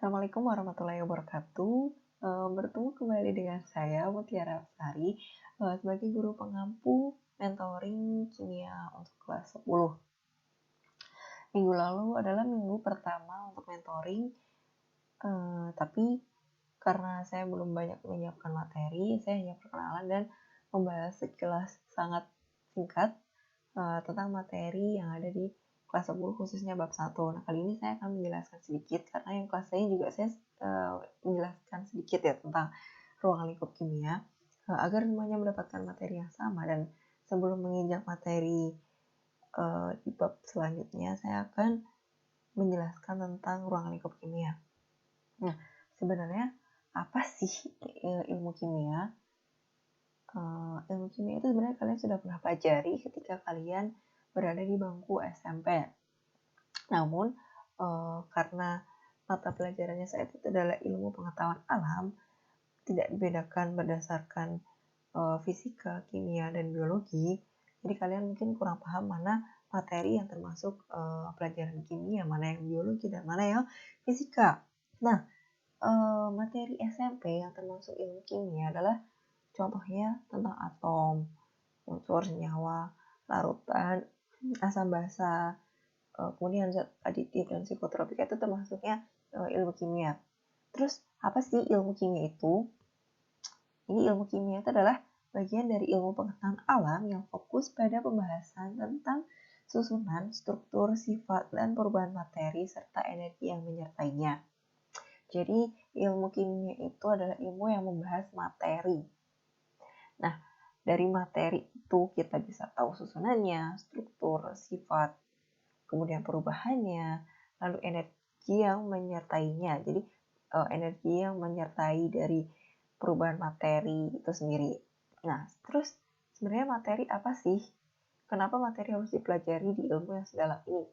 Assalamualaikum warahmatullahi wabarakatuh. Bertemu kembali dengan saya Mutiara Sari sebagai guru pengampu mentoring kimia untuk kelas 10. Minggu lalu adalah minggu pertama untuk mentoring, tapi karena saya belum banyak menyiapkan materi, saya hanya perkenalan dan membahas sekilas sangat singkat tentang materi yang ada di kelas 10 khususnya bab 1. Nah, kali ini saya akan menjelaskan sedikit karena yang kelas saya juga saya menjelaskan sedikit ya tentang ruang lingkup kimia agar semuanya mendapatkan materi yang sama. Dan sebelum menginjak materi di bab selanjutnya, saya akan menjelaskan tentang ruang lingkup kimia. Nah, sebenarnya apa sih ilmu kimia? Ilmu kimia itu sebenarnya kalian sudah pernah pelajari ketika kalian berada di bangku SMP. Namun karena mata pelajarannya saat itu adalah ilmu pengetahuan alam, tidak dibedakan berdasarkan fisika, kimia, dan biologi, jadi kalian mungkin kurang paham mana materi yang termasuk pelajaran kimia, mana yang biologi, dan mana yang fisika. Nah, materi SMP yang termasuk ilmu kimia adalah contohnya tentang atom, unsur senyawa, larutan, asam basa, kemudian zat aditif dan psikotropika itu termasuknya ilmu kimia. Terus apa sih ilmu kimia itu? Ini ilmu kimia itu adalah bagian dari ilmu pengetahuan alam yang fokus pada pembahasan tentang susunan, struktur, sifat, dan perubahan materi serta energi yang menyertainya. Jadi ilmu kimia itu adalah ilmu yang membahas materi. Nah, dari materi itu kita bisa tahu susunannya, struktur, sifat, kemudian perubahannya, lalu energi yang menyertainya. Jadi energi yang menyertai dari perubahan materi itu sendiri. Nah, terus sebenarnya materi apa sih? Kenapa materi harus dipelajari di ilmu yang sedalam ini?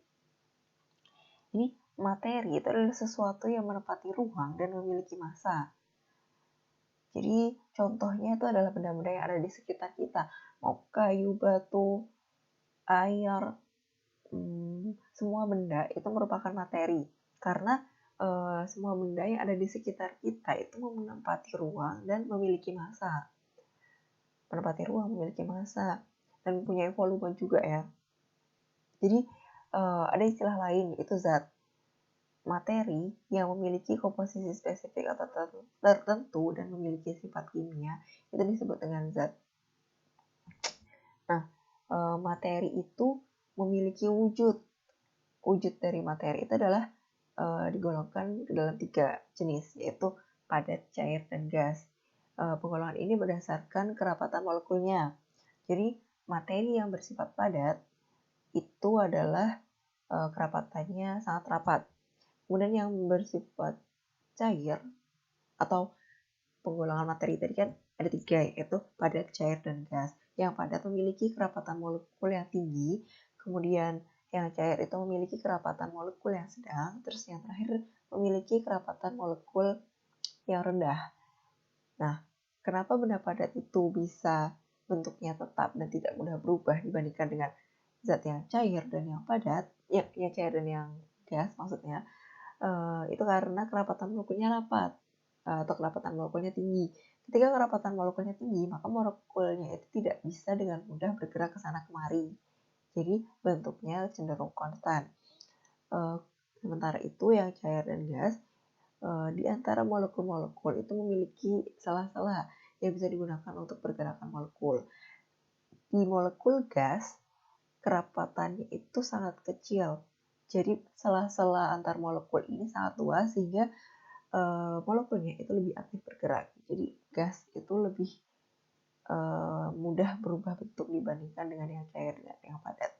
Ini materi itu adalah sesuatu yang menempati ruang dan memiliki massa. Jadi contohnya itu adalah benda-benda yang ada di sekitar kita. Mau kayu, batu, air, semua benda itu merupakan materi. Karena semua benda yang ada di sekitar kita itu menempati ruang dan memiliki massa. Menempati ruang, memiliki massa, dan mempunyai volume juga ya. Jadi ada istilah lain yaitu zat. Materi yang memiliki komposisi spesifik atau tertentu dan memiliki sifat kimia itu disebut dengan zat. Nah, materi itu memiliki wujud. Wujud dari materi itu adalah digolongkan ke dalam 3 jenis, yaitu padat, cair, dan gas. Penggolongan ini berdasarkan kerapatan molekulnya. Jadi materi yang bersifat padat itu adalah kerapatannya sangat rapat. Kemudian yang bersifat cair atau penggolongan materi tadi kan ada 3, yaitu padat, cair, dan gas. Yang padat memiliki kerapatan molekul yang tinggi, kemudian yang cair itu memiliki kerapatan molekul yang sedang, terus yang terakhir memiliki kerapatan molekul yang rendah. Nah, kenapa benda padat itu bisa bentuknya tetap dan tidak mudah berubah dibandingkan dengan zat yang cair dan yang padat, yang cair dan yang gas maksudnya, itu karena kerapatan molekulnya rapat atau kerapatan molekulnya tinggi. Ketika kerapatan molekulnya tinggi, maka molekulnya itu tidak bisa dengan mudah bergerak ke sana kemari. Jadi bentuknya cenderung konstan. Sementara itu yang cair dan gas, di antara molekul-molekul itu memiliki sela-sela yang bisa digunakan untuk pergerakan molekul. Di molekul gas, kerapatannya itu sangat kecil. Jadi sela-sela antar molekul ini sangat luas sehingga molekulnya itu lebih aktif bergerak. Jadi gas itu lebih mudah berubah bentuk dibandingkan dengan yang cair dan yang padat.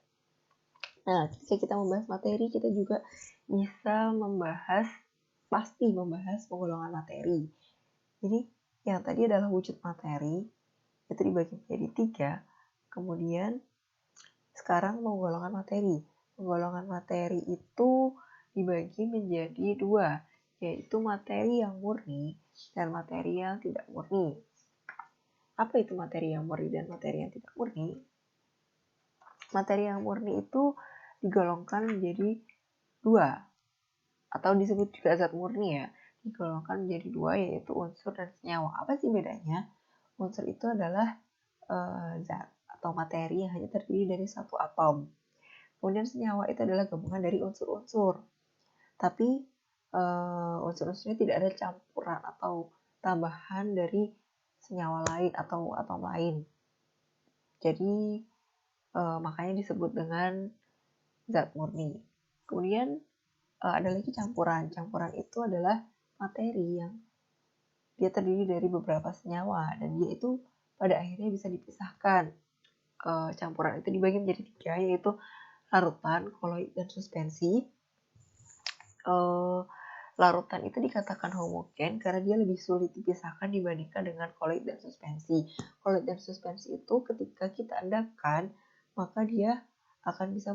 Nah, ketika kita membahas materi, kita juga bisa pasti membahas penggolongan materi. Jadi yang tadi adalah wujud materi, itu dibagi menjadi 3. Kemudian sekarang penggolongan materi. Penggolongan materi itu dibagi menjadi 2, yaitu materi yang murni dan materi yang tidak murni. Apa itu materi yang murni dan materi yang tidak murni? Materi yang murni itu digolongkan menjadi 2, atau disebut juga zat murni ya. digolongkan menjadi dua, yaitu unsur dan senyawa. Apa sih bedanya? Unsur itu adalah zat atau materi yang hanya terdiri dari satu atom. Kemudian senyawa itu adalah gabungan dari unsur-unsur. Tapi unsur-unsurnya tidak ada campuran atau tambahan dari senyawa lain atau atom lain. Jadi makanya disebut dengan zat murni. Kemudian ada lagi campuran. Campuran itu adalah materi yang dia terdiri dari beberapa senyawa dan dia itu pada akhirnya bisa dipisahkan. Campuran itu dibagi menjadi tiga, yaitu larutan, koloid, dan suspensi. Larutan itu dikatakan homogen karena dia lebih sulit dipisahkan dibandingkan dengan koloid dan suspensi. Koloid dan suspensi itu ketika kita endapkan, maka dia akan bisa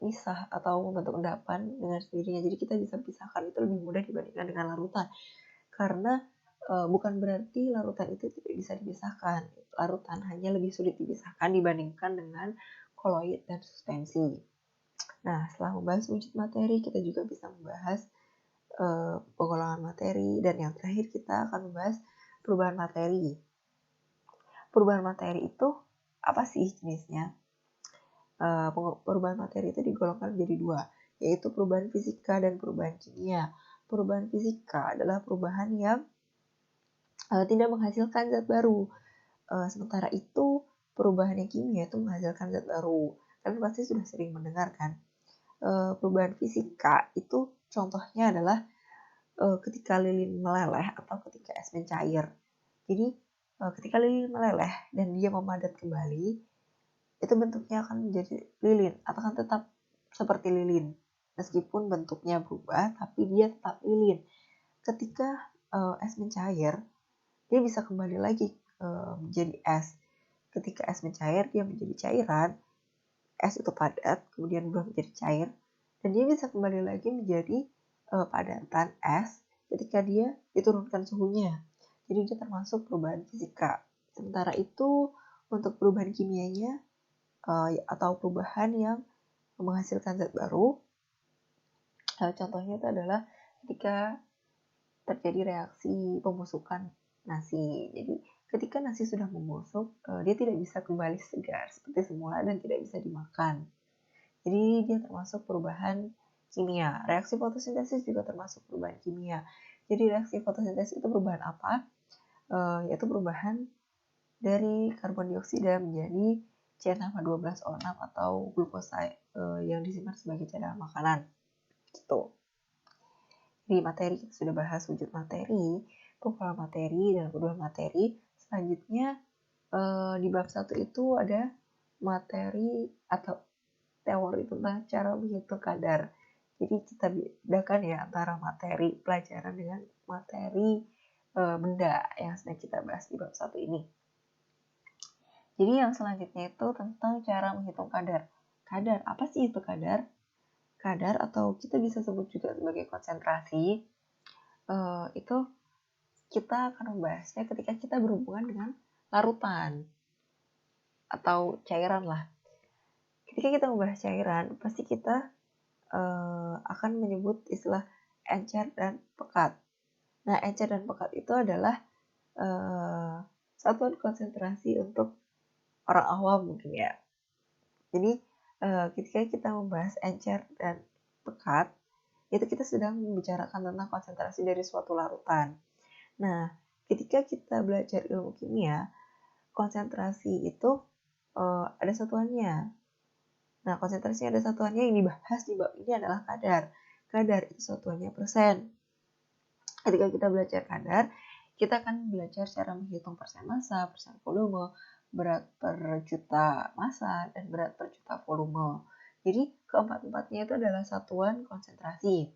misah atau membentuk endapan dengan sendirinya. Jadi kita bisa pisahkan itu lebih mudah dibandingkan dengan larutan. Karena bukan berarti larutan itu tidak bisa dipisahkan. Larutan hanya lebih sulit dipisahkan dibandingkan dengan koloid dan suspensi. Nah, setelah membahas wujud materi, kita juga bisa membahas penggolongan materi, dan yang terakhir kita akan membahas perubahan materi. Perubahan materi itu apa sih jenisnya? Perubahan materi itu digolongkan menjadi dua, yaitu perubahan fisika dan perubahan kimia. Perubahan fisika adalah perubahan yang tidak menghasilkan zat baru. Sementara itu perubahan yang kimia itu menghasilkan zat baru. Kalian pasti sudah sering mendengar kan? Perubahan fisika itu contohnya adalah ketika lilin meleleh atau ketika es mencair. Jadi ketika lilin meleleh dan dia memadat kembali, itu bentuknya akan menjadi lilin atau akan tetap seperti lilin. Meskipun bentuknya berubah, tapi dia tetap lilin. Ketika es mencair, dia bisa kembali lagi menjadi es. Ketika es mencair, dia menjadi cairan. Es itu padat, kemudian berubah menjadi cair, dan dia bisa kembali lagi menjadi padatan es ketika dia diturunkan suhunya. Jadi dia termasuk perubahan fisika. Sementara itu untuk perubahan kimianya atau perubahan yang menghasilkan zat baru, contohnya itu adalah ketika terjadi reaksi pembusukan nasi. Jadi ketika nasi sudah membusuk, dia tidak bisa kembali segar seperti semula dan tidak bisa dimakan. Jadi dia termasuk perubahan kimia. Reaksi fotosintesis juga termasuk perubahan kimia. Jadi reaksi fotosintesis itu perubahan apa? Yaitu perubahan dari karbon dioksida menjadi C6H12O6 atau glukosa yang disimpan sebagai cadangan makanan. Gitu. Di materi kita sudah bahas wujud materi, pengolahan materi, dan perubahan materi. Selanjutnya di bab 1 itu ada materi atau teori tentang cara menghitung kadar. Jadi kita bedakan ya antara materi pelajaran dengan materi benda yang sedang kita bahas di bab 1 ini. Jadi yang selanjutnya itu tentang cara menghitung kadar. Kadar, apa sih itu kadar? Kadar atau kita bisa sebut juga sebagai konsentrasi, itu kita akan membahasnya ketika kita berhubungan dengan larutan atau cairan lah. Ketika kita membahas cairan, pasti kita akan menyebut istilah encer dan pekat. Nah, encer dan pekat itu adalah satuan konsentrasi untuk orang awam mungkin ya. Jadi ketika kita membahas encer dan pekat, itu kita sedang membicarakan tentang konsentrasi dari suatu larutan. Nah, ketika kita belajar ilmu kimia, konsentrasi itu ada satuannya. Nah, konsentrasi ada satuannya yang dibahas di bab ini adalah kadar. Kadar itu satuannya persen. Ketika kita belajar kadar, kita akan belajar cara menghitung persen massa, persen volume, berat per juta massa, dan berat per juta volume. Jadi, keempat-empatnya itu adalah satuan konsentrasi.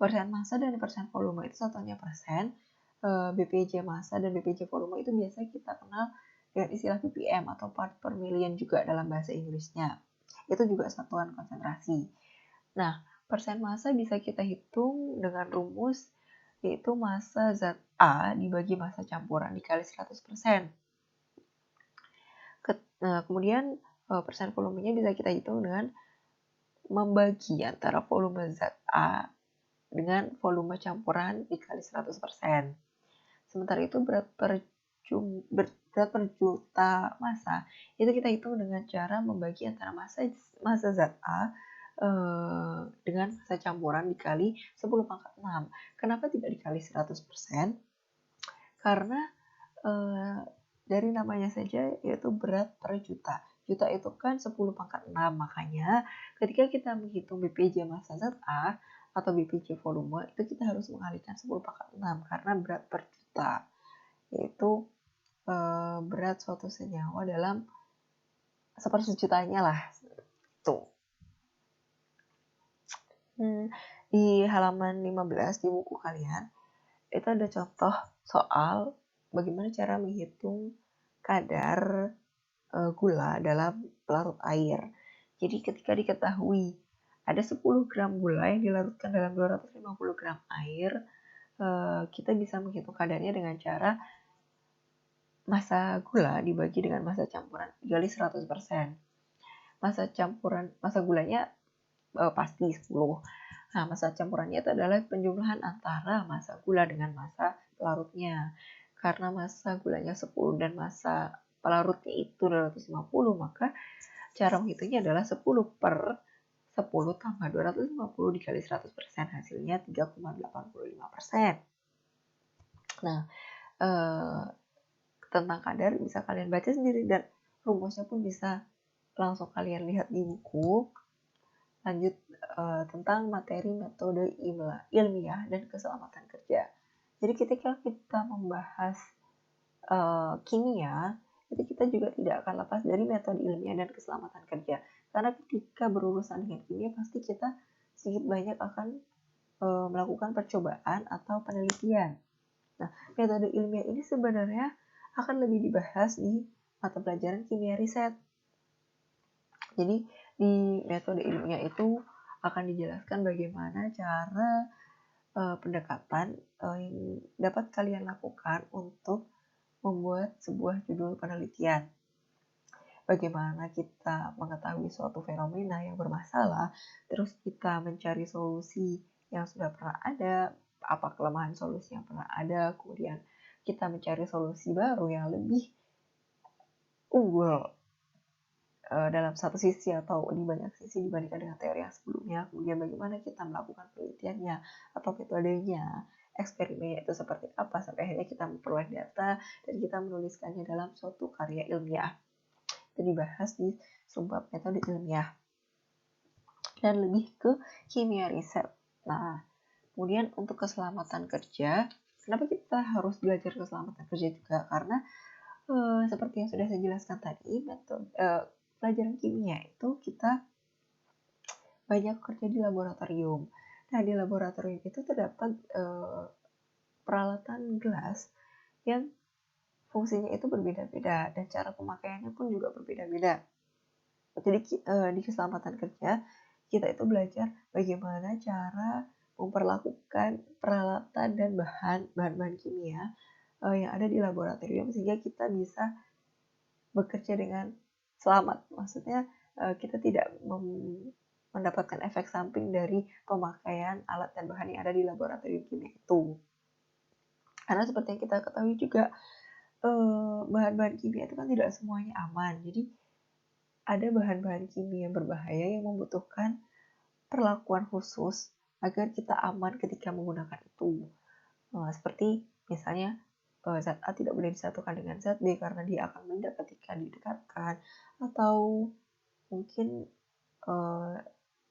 Persen massa dan persen volume itu satuannya persen. BPJ massa dan BPJ volume itu biasa kita kenal dengan istilah ppm atau part per million juga dalam bahasa Inggrisnya. Itu juga satuan konsentrasi. Nah, persen massa bisa kita hitung dengan rumus yaitu massa zat A dibagi massa campuran dikali 100%. Kemudian persen volumenya bisa kita hitung dengan membagi antara volume zat A dengan volume campuran dikali 100%. Sementara itu berat per juta massa itu kita hitung dengan cara membagi antara massa zat A dengan massa campuran dikali 10 pangkat 6. Kenapa tidak dikali 100%? Karena dari namanya saja yaitu berat per juta. Juta itu kan 10 pangkat 6, makanya ketika kita menghitung BPJ massa zat A atau BPJ volume itu kita harus mengalihkan 10 pangkat 6 karena berat per juta, yaitu berat suatu senyawa dalam sepersejutanya lah. Tuh. Di halaman 15 di buku kalian itu ada contoh soal bagaimana cara menghitung kadar gula dalam pelarut air. Jadi ketika diketahui ada 10 gram gula yang dilarutkan dalam 250 gram air, kita bisa menghitung kadarnya dengan cara massa gula dibagi dengan massa campuran dikali 100%. Massa gulanya pasti 10. Nah, massa campurannya itu adalah penjumlahan antara massa gula dengan massa pelarutnya. Karena massa gulanya 10 dan massa pelarutnya itu 250, maka cara menghitungnya adalah 10 per 10 tambah 250 dikali 100%, hasilnya 3,85%. Nah, tentang kadar bisa kalian baca sendiri dan rumusnya pun bisa langsung kalian lihat di buku. Lanjut tentang materi metode ilmiah dan keselamatan kerja. Jadi ketika kita membahas kimia, itu kita juga tidak akan lepas dari metode ilmiah dan keselamatan kerja. Karena ketika berurusan dengan kimia, pasti kita sedikit banyak akan melakukan percobaan atau penelitian. Nah, metode ilmiah ini sebenarnya akan lebih dibahas di mata pelajaran kimia riset. Jadi di metode ilmiah itu akan dijelaskan bagaimana cara pendekatan yang dapat kalian lakukan untuk membuat sebuah judul penelitian. Bagaimana kita mengetahui suatu fenomena yang bermasalah, terus kita mencari solusi yang sudah pernah ada, apa kelemahan solusi yang pernah ada, kemudian kita mencari solusi baru yang lebih unggul dalam satu sisi atau di banyak sisi dibandingkan dengan teori yang sebelumnya. Kemudian bagaimana kita melakukan penelitiannya atau metodenya, eksperimennya itu seperti apa, sampai akhirnya kita memperoleh data dan kita menuliskannya dalam suatu karya ilmiah. Itu dibahas di subbab metode ilmiah dan lebih ke kimia riset. Nah, kemudian untuk keselamatan kerja, kenapa kita harus belajar keselamatan kerja juga? Karena seperti yang sudah saya jelaskan tadi, pelajaran kimia itu kita banyak kerja di laboratorium. Nah, di laboratorium itu terdapat peralatan gelas yang fungsinya itu berbeda-beda dan cara pemakaiannya pun juga berbeda-beda. Jadi di keselamatan kerja kita itu belajar bagaimana cara memperlakukan peralatan dan bahan-bahan kimia yang ada di laboratorium sehingga kita bisa bekerja dengan selamat. Maksudnya kita tidak mendapatkan efek samping dari pemakaian alat dan bahan yang ada di laboratorium kimia itu. Karena seperti yang kita ketahui juga bahan-bahan kimia itu kan tidak semuanya aman. Jadi ada bahan-bahan kimia berbahaya yang membutuhkan perlakuan khusus agar kita aman ketika menggunakan itu. Seperti misalnya zat A tidak boleh disatukan dengan zat B karena dia akan meledak ketika didekatkan, atau mungkin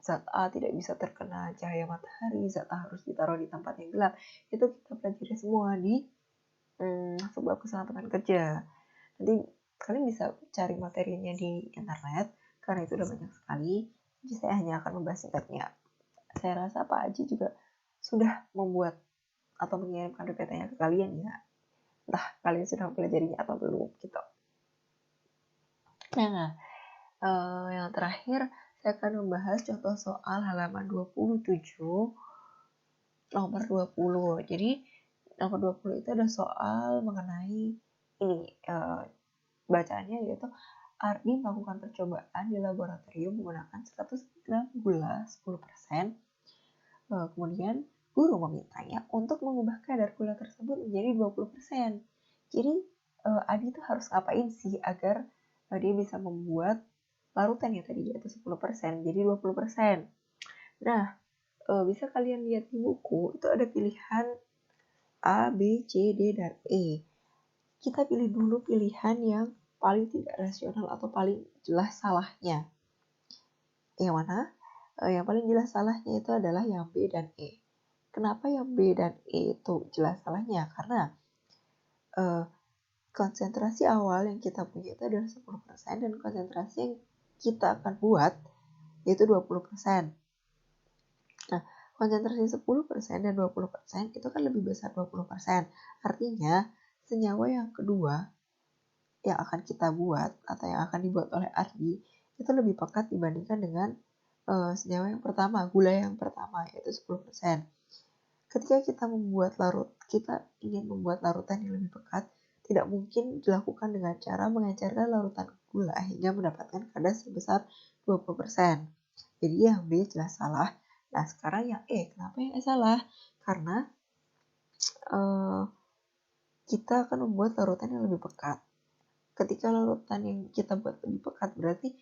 zat A tidak bisa terkena cahaya matahari, zat A harus ditaruh di tempat yang gelap. Itu kita pelajari semua di sebuah keselamatan kerja. Nanti kalian bisa cari materinya di internet karena itu udah banyak sekali. Jadi saya hanya akan membahas singkatnya. Saya rasa Pak Aji juga sudah membuat atau mengirimkan PPT-nya ke kalian ya. Entah kalian sudah mempelajarinya atau belum gitu. Nah, yang terakhir saya akan membahas contoh soal halaman 27 nomor 20. Jadi nomor 20 itu ada soal mengenai ini bacaannya yaitu Ardi melakukan percobaan di laboratorium menggunakan 100 gram gula 10%. Kemudian guru memintanya untuk mengubah kadar gula tersebut menjadi 20%. Jadi Adi tuh harus ngapain sih agar dia bisa membuat larutan yang tadi yaitu 10% jadi 20%. Nah, bisa kalian lihat di buku, itu ada pilihan A, B, C, D, dan E. Kita pilih dulu pilihan yang paling tidak rasional atau paling jelas salahnya. Yang mana? Yang paling jelas salahnya itu adalah yang B dan E. Kenapa yang B dan E itu jelas salahnya? Karena konsentrasi awal yang kita punya itu adalah 10% dan konsentrasi yang kita akan buat yaitu 20%. Nah, konsentrasi 10% dan 20% itu kan lebih besar 20%. Artinya, senyawa yang kedua yang akan kita buat atau yang akan dibuat oleh Ardi itu lebih pekat dibandingkan dengan senyawa yang pertama, gula yang pertama yaitu 10%. Ketika kita ingin membuat larutan yang lebih pekat, tidak mungkin dilakukan dengan cara mengencerkan larutan gula hingga mendapatkan kadar sebesar 20%. Jadi yang B jelas salah. Nah, sekarang yang E. Kenapa yang E salah? Karena kita akan membuat larutan yang lebih pekat. Ketika larutan yang kita buat lebih pekat, berarti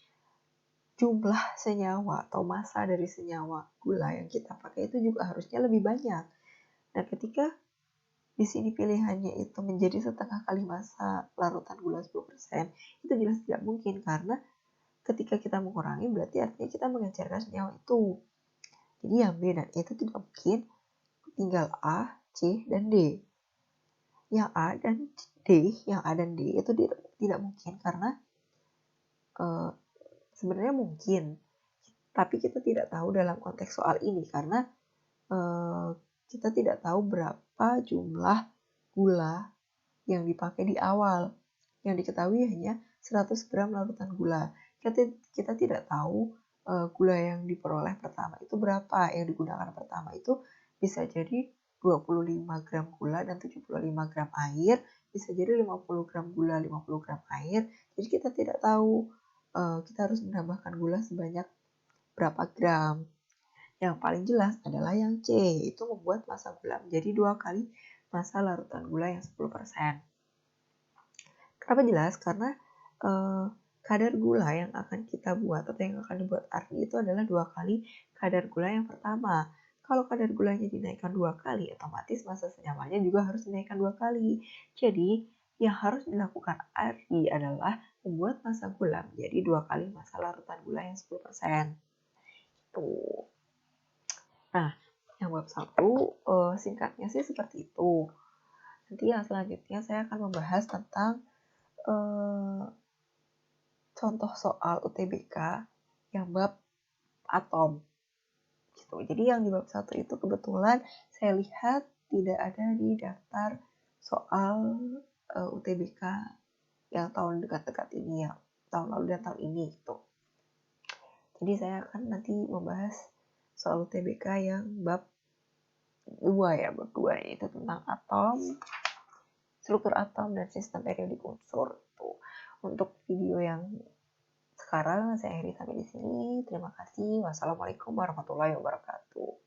jumlah senyawa atau massa dari senyawa gula yang kita pakai itu juga harusnya lebih banyak. Nah, ketika di sini pilihannya itu menjadi setengah kali massa larutan gula 10%, itu jelas tidak mungkin karena ketika kita mengurangi berarti artinya kita mengencerkan senyawa itu. Jadi yang B dan E itu tidak mungkin, tinggal A, C, dan D. Yang A dan D itu tidak mungkin karena sebenarnya mungkin, tapi kita tidak tahu dalam konteks soal ini karena kita tidak tahu berapa jumlah gula yang dipakai di awal. Yang diketahui hanya 100 gram larutan gula. Kita tidak tahu gula yang diperoleh pertama itu berapa. Yang digunakan pertama itu bisa jadi 25 gram gula dan 75 gram air. Bisa jadi 50 gram gula, 50 gram air. Jadi kita tidak tahu kita harus menambahkan gula sebanyak berapa gram. Yang paling jelas adalah yang C, itu membuat massa gula menjadi 2 kali massa larutan gula yang 10%. Kenapa jelas? Karena kadar gula yang akan kita buat atau yang akan dibuat Ardi itu adalah 2 kali kadar gula yang pertama. Kalau kadar gulanya dinaikkan 2 kali, otomatis massa senyawanya juga harus dinaikkan 2 kali. Jadi, yang harus dilakukan Ardi adalah membuat massa gula menjadi 2 kali massa larutan gula yang 10%. Tuh. Nah, yang bab 1 singkatnya sih seperti itu. Nanti yang selanjutnya saya akan membahas tentang contoh soal UTBK yang bab atom. Gitu. Jadi yang di bab 1 itu kebetulan saya lihat tidak ada di daftar soal UTBK yang tahun dekat-dekat ini ya, tahun lalu dan tahun ini gitu. Jadi saya akan nanti membahas soal UTBK yang bab 2 yaitu tentang atom, struktur atom dan sistem periodik unsur. Tuh. Untuk video yang sekarang saya akhiri sampai di sini. Terima kasih. Wassalamualaikum warahmatullahi wabarakatuh.